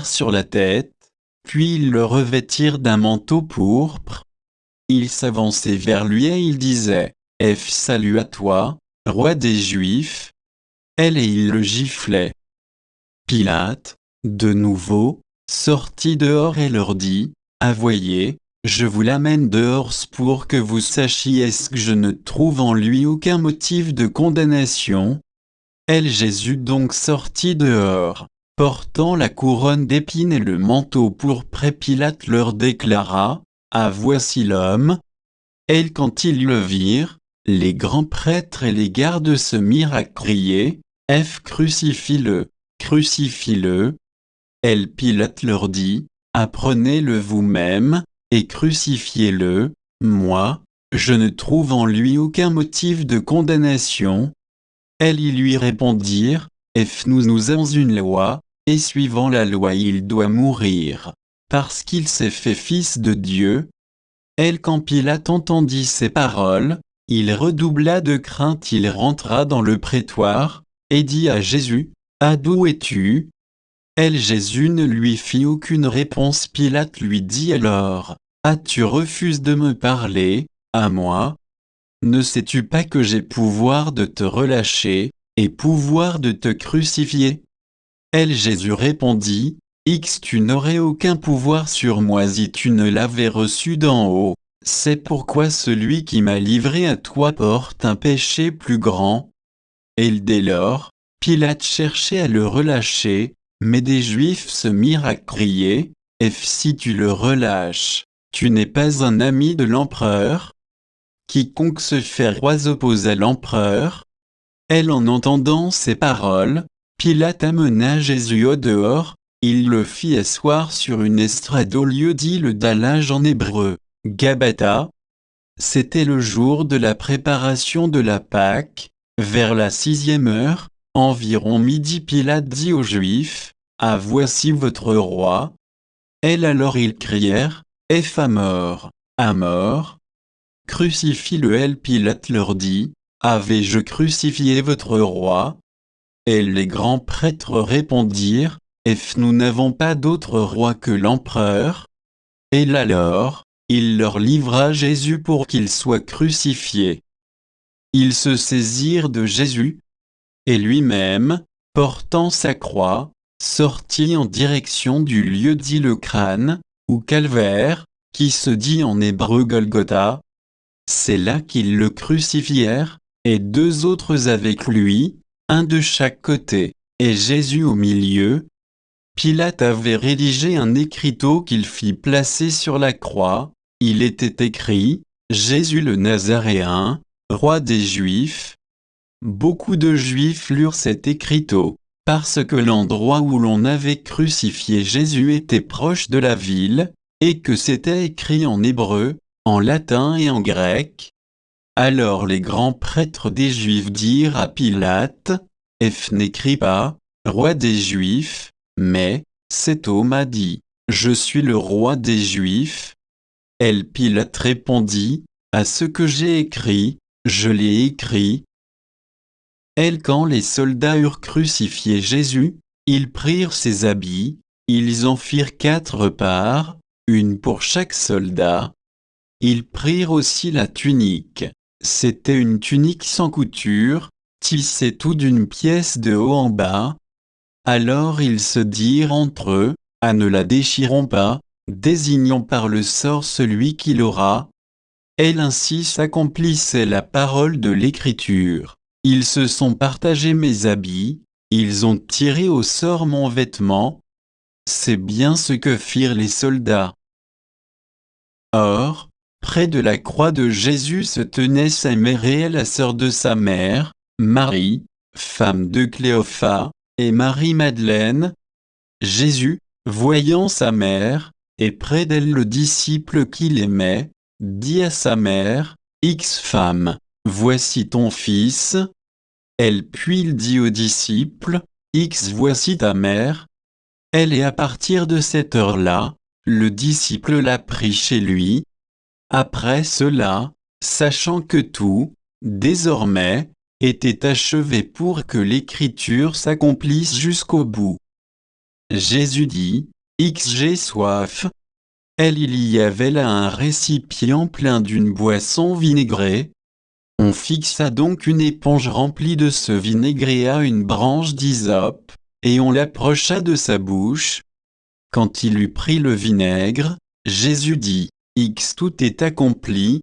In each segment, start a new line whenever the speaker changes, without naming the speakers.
sur la tête, puis ils le revêtirent d'un manteau pourpre. Ils s'avançaient vers lui et ils disaient, « Salut à toi, roi des Juifs !» Et ils le giflaient. Pilate, de nouveau, sortit dehors et leur dit, « Voyez, je vous l'amène dehors pour que vous sachiez que je ne trouve en lui aucun motif de condamnation. » Jésus donc sortit dehors, portant la couronne d'épines et le manteau pourpre, et Pilate leur déclara, « Voici l'homme. » Et quand ils le virent, les grands prêtres et les gardes se mirent à crier, « Crucifie-le, crucifie-le !» Pilate leur dit, « Prenez-le vous-même, et crucifiez-le, moi, je ne trouve en lui aucun motif de condamnation. » Ils lui répondirent, « Nous avons une loi, et suivant la loi il doit mourir, parce qu'il s'est fait fils de Dieu. » Quand Pilate entendit ces paroles, il redoubla de crainte. Il rentra dans le prétoire, et dit à Jésus, « D'où es-tu » Jésus ne lui fit aucune réponse. Pilate lui dit alors, « Tu refuses de me parler, à moi? Ne sais-tu pas que j'ai pouvoir de te relâcher, et pouvoir de te crucifier ?» Jésus répondit, « Tu n'aurais aucun pouvoir sur moi si tu ne l'avais reçu d'en haut. C'est pourquoi celui qui m'a livré à toi porte un péché plus grand. » Dès lors, Pilate cherchait à le relâcher, mais des Juifs se mirent à crier, « Si tu le relâches, tu n'es pas un ami de l'empereur. Quiconque se fait roi s'oppose à l'empereur. » En entendant ces paroles, Pilate amena Jésus au dehors, il le fit asseoir sur une estrade au lieu dit le dallage en hébreu, Gabbatha. C'était le jour de la préparation de la Pâque, vers la 6e heure, environ midi. Pilate dit aux Juifs, « Voici votre roi. » Alors ils crièrent, « À mort, à mort. » Crucifie-le. Pilate leur dit, « Avais-je crucifié votre roi ?» Les grands prêtres répondirent, « Nous n'avons pas d'autre roi que l'empereur. » Alors, il leur livra Jésus pour qu'il soit crucifié. Ils se saisirent de Jésus, et lui-même, portant sa croix, sortit en direction du lieu dit le crâne, ou calvaire, qui se dit en hébreu Golgotha. C'est là qu'ils le crucifièrent, et 2 autres avec lui, un de chaque côté, et Jésus au milieu. Pilate avait rédigé un écriteau qu'il fit placer sur la croix. Il était écrit, « Jésus le Nazaréen, roi des Juifs. » Beaucoup de Juifs lurent cet écriteau, parce que l'endroit où l'on avait crucifié Jésus était proche de la ville, et que c'était écrit en hébreu, en latin et en grec. Alors les grands prêtres des Juifs dirent à Pilate, « N'écris pas, roi des Juifs, mais, cet homme a dit, je suis le roi des Juifs. » Pilate répondit, « À ce que j'ai écrit, je l'ai écrit. » Quand les soldats eurent crucifié Jésus, ils prirent ses habits, ils en firent 4 parts, une pour chaque soldat. Ils prirent aussi la tunique. C'était une tunique sans couture, tissée tout d'une pièce de haut en bas. Alors ils se dirent entre eux, « Ne la déchirons pas, désignons par le sort celui qui l'aura. » Ainsi s'accomplissait la parole de l'Écriture. Ils se sont partagés mes habits, ils ont tiré au sort mon vêtement. C'est bien ce que firent les soldats. Or, près de la croix de Jésus se tenait sa mère et la sœur de sa mère, Marie, femme de Cléophas, et Marie-Madeleine. Jésus, voyant sa mère, et près d'elle le disciple qu'il aimait, dit à sa mère, « Femme, voici ton fils. » Puis il dit au disciple, « Voici ta mère. » Et à partir de cette heure-là, le disciple l'a pris chez lui. Après cela, sachant que tout, désormais, était achevé pour que l'Écriture s'accomplisse jusqu'au bout. Jésus dit, j'ai soif. Il y avait là un récipient plein d'une boisson vinaigrée. On fixa donc une éponge remplie de ce vinaigré à une branche d'hysope, et on l'approcha de sa bouche. Quand il eut pris le vinaigre, Jésus dit, tout est accompli.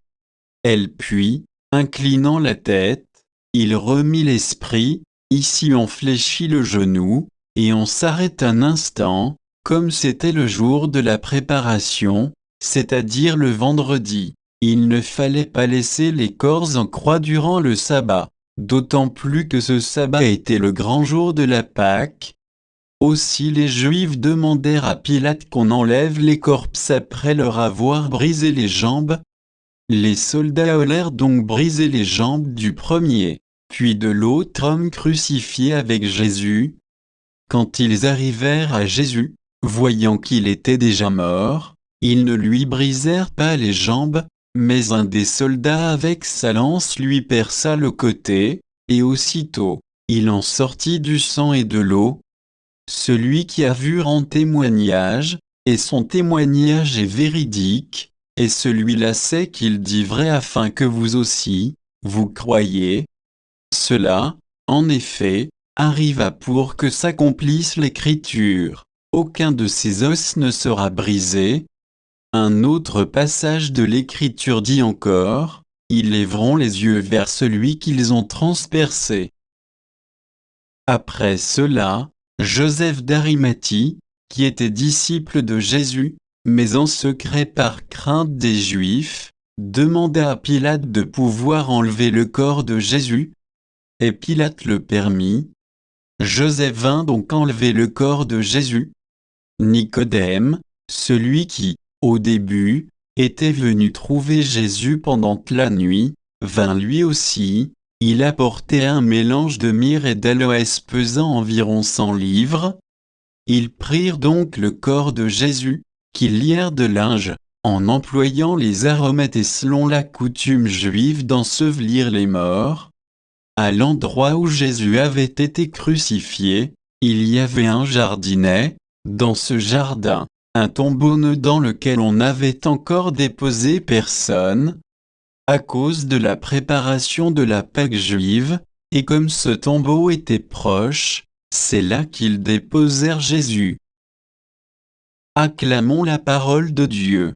Puis, inclinant la tête, il remit l'esprit. Ici on fléchit le genou, et on s'arrête un instant, comme c'était le jour de la préparation, c'est-à-dire le vendredi. Il ne fallait pas laisser les corps en croix durant le sabbat, d'autant plus que ce sabbat était le grand jour de la Pâque. Aussi les Juifs demandèrent à Pilate qu'on enlève les corps après leur avoir brisé les jambes. Les soldats allèrent donc briser les jambes du premier, puis de l'autre homme crucifié avec Jésus. Quand ils arrivèrent à Jésus, voyant qu'il était déjà mort, ils ne lui brisèrent pas les jambes, mais un des soldats avec sa lance lui perça le côté, et aussitôt, il en sortit du sang et de l'eau. Celui qui a vu rend témoignage, et son témoignage est véridique, et celui-là sait qu'il dit vrai afin que vous aussi, vous croyiez. Cela, en effet, arriva pour que s'accomplisse l'Écriture. Aucun de ces os ne sera brisé. Un autre passage de l'Écriture dit encore, ils lèveront les yeux vers celui qu'ils ont transpercé. Après cela, Joseph d'Arimathie, qui était disciple de Jésus, mais en secret par crainte des Juifs, demanda à Pilate de pouvoir enlever le corps de Jésus. Et Pilate le permit. Joseph vint donc enlever le corps de Jésus. Nicodème, celui qui, au début, était venu trouver Jésus pendant la nuit, vint lui aussi. Il apportait un mélange de myrrhe et d'aloès pesant environ 100 livres. Ils prirent donc le corps de Jésus, qu'ils lièrent de linge, en employant les aromates et selon la coutume juive d'ensevelir les morts. À l'endroit où Jésus avait été crucifié, il y avait un jardinet. Dans ce jardin, un tombeau dans lequel on n'avait encore déposé personne. À cause de la préparation de la Pâque juive, et comme ce tombeau était proche, c'est là qu'ils déposèrent Jésus. Acclamons la parole de Dieu.